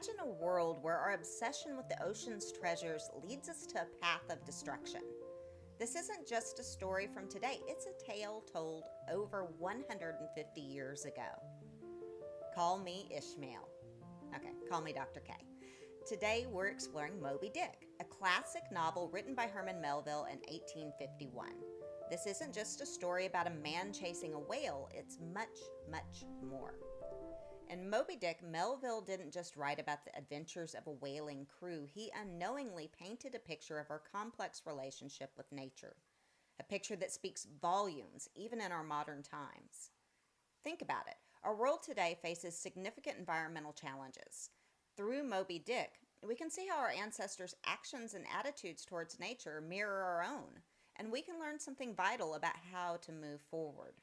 Imagine a world where our obsession with the ocean's treasures leads us to a path of destruction. This isn't just a story from today, it's a tale told over 150 years ago. Call me Ishmael. Okay, call me Dr. K. Today we're exploring Moby Dick, a classic novel written by Herman Melville in 1851. This isn't just a story about a man chasing a whale, it's much, much more. In Moby Dick, Melville didn't just write about the adventures of a whaling crew, he unknowingly painted a picture of our complex relationship with nature. A picture that speaks volumes, even in our modern times. Think about it. Our world today faces significant environmental challenges. Through Moby Dick, we can see how our ancestors' actions and attitudes towards nature mirror our own, and we can learn something vital about how to move forward.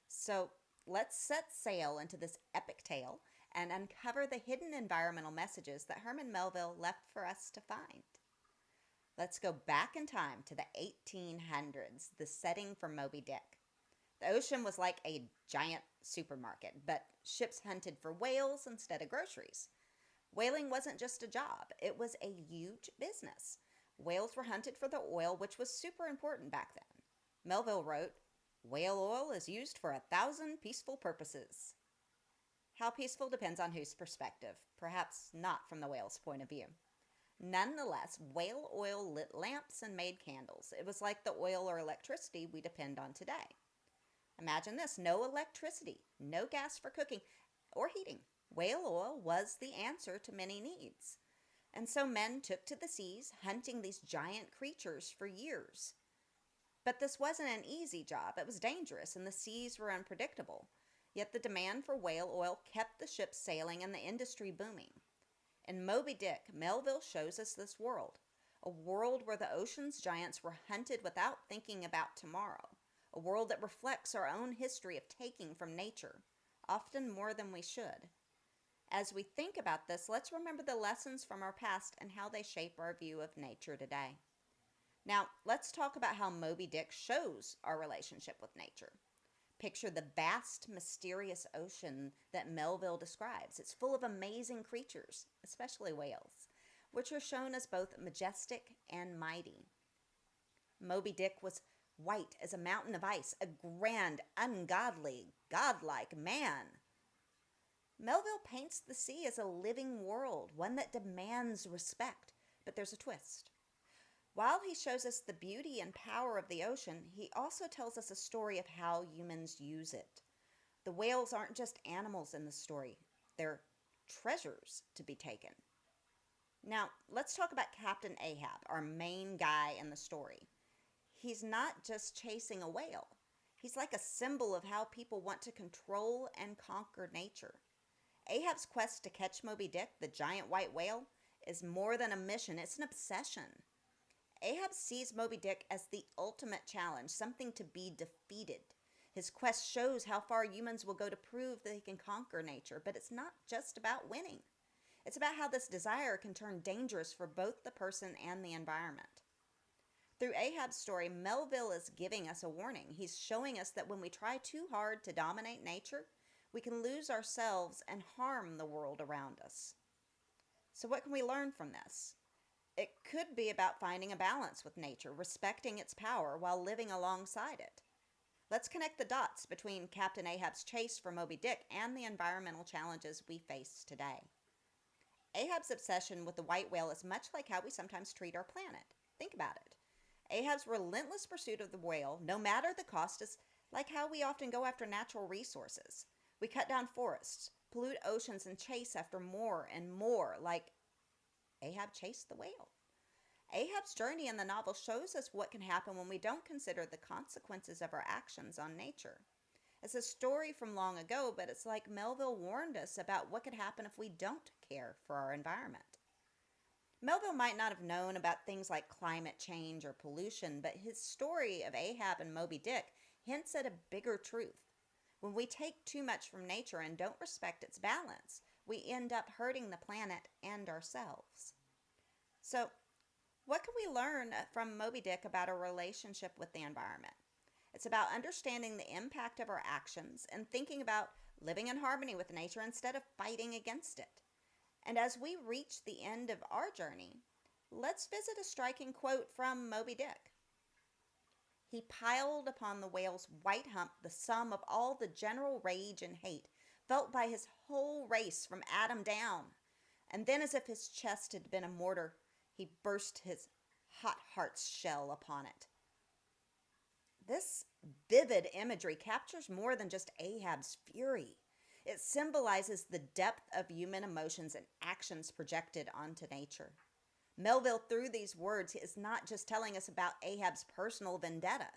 So, let's set sail into this epic tale and uncover the hidden environmental messages that Herman Melville left for us to find. Let's go back in time to the 1800s, the setting for Moby Dick. The ocean was like a giant supermarket, but ships hunted for whales instead of groceries. Whaling wasn't just a job, it was a huge business. Whales were hunted for the oil, which was super important back then. Melville wrote, "Whale oil is used for 1,000 peaceful purposes." How peaceful depends on whose perspective, perhaps not from the whale's point of view. Nonetheless, whale oil lit lamps and made candles. It was like the oil or electricity we depend on today. Imagine this, no electricity, no gas for cooking or heating. Whale oil was the answer to many needs. And so men took to the seas, hunting these giant creatures for years. But this wasn't an easy job. It was dangerous, and the seas were unpredictable. Yet the demand for whale oil kept the ships sailing and the industry booming. In Moby Dick, Melville shows us this world, a world where the ocean's giants were hunted without thinking about tomorrow, a world that reflects our own history of taking from nature, often more than we should. As we think about this, let's remember the lessons from our past and how they shape our view of nature today. Now, let's talk about how Moby Dick shows our relationship with nature. Picture the vast, mysterious ocean that Melville describes. It's full of amazing creatures, especially whales, which are shown as both majestic and mighty. Moby Dick was white as a mountain of ice, a grand, ungodly, godlike man. Melville paints the sea as a living world, one that demands respect, but there's a twist. While he shows us the beauty and power of the ocean, he also tells us a story of how humans use it. The whales aren't just animals in the story, they're treasures to be taken. Now, let's talk about Captain Ahab, our main guy in the story. He's not just chasing a whale. He's like a symbol of how people want to control and conquer nature. Ahab's quest to catch Moby Dick, the giant white whale, is more than a mission, it's an obsession. Ahab sees Moby Dick as the ultimate challenge, something to be defeated. His quest shows how far humans will go to prove that they can conquer nature, but it's not just about winning. It's about how this desire can turn dangerous for both the person and the environment. Through Ahab's story, Melville is giving us a warning. He's showing us that when we try too hard to dominate nature, we can lose ourselves and harm the world around us. So what can we learn from this? It could be about finding a balance with nature, respecting its power while living alongside it. Let's connect the dots between Captain Ahab's chase for Moby Dick and the environmental challenges we face today. Ahab's obsession with the white whale is much like how we sometimes treat our planet. Think about it. Ahab's relentless pursuit of the whale, no matter the cost, is like how we often go after natural resources. We cut down forests, pollute oceans, and chase after more and more, like Ahab chased the whale. Ahab's journey in the novel shows us what can happen when we don't consider the consequences of our actions on nature. It's a story from long ago, but it's like Melville warned us about what could happen if we don't care for our environment. Melville might not have known about things like climate change or pollution, but his story of Ahab and Moby Dick hints at a bigger truth. When we take too much from nature and don't respect its balance, we end up hurting the planet and ourselves. So, what can we learn from Moby Dick about our relationship with the environment? It's about understanding the impact of our actions and thinking about living in harmony with nature instead of fighting against it. And as we reach the end of our journey, let's visit a striking quote from Moby Dick. He piled upon the whale's white hump the sum of all the general rage and hate felt by his whole race from Adam down. And then, as if his chest had been a mortar, he burst his hot heart's shell upon it. This vivid imagery captures more than just Ahab's fury. It symbolizes the depth of human emotions and actions projected onto nature. Melville, through these words, is not just telling us about Ahab's personal vendetta.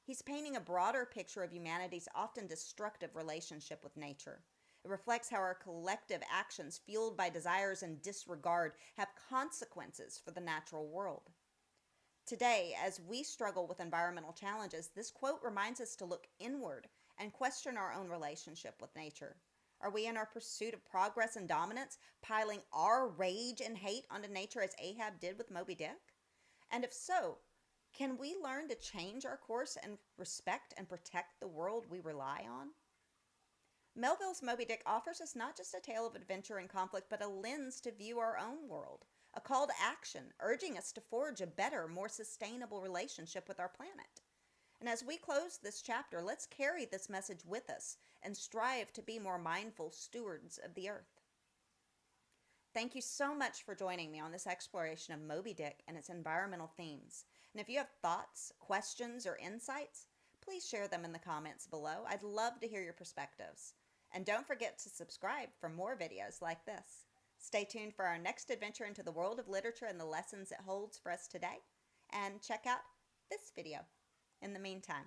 He's painting a broader picture of humanity's often destructive relationship with nature. It reflects how our collective actions, fueled by desires and disregard, have consequences for the natural world. Today, as we struggle with environmental challenges, this quote reminds us to look inward and question our own relationship with nature. Are we, in our pursuit of progress and dominance, piling our rage and hate onto nature as Ahab did with Moby Dick? And if so, can we learn to change our course and respect and protect the world we rely on? Melville's Moby Dick offers us not just a tale of adventure and conflict, but a lens to view our own world, a call to action, urging us to forge a better, more sustainable relationship with our planet. And as we close this chapter, let's carry this message with us and strive to be more mindful stewards of the earth. Thank you so much for joining me on this exploration of Moby Dick and its environmental themes. And if you have thoughts, questions, or insights, please share them in the comments below. I'd love to hear your perspectives. And don't forget to subscribe for more videos like this. Stay tuned for our next adventure into the world of literature and the lessons it holds for us today. And check out this video in the meantime.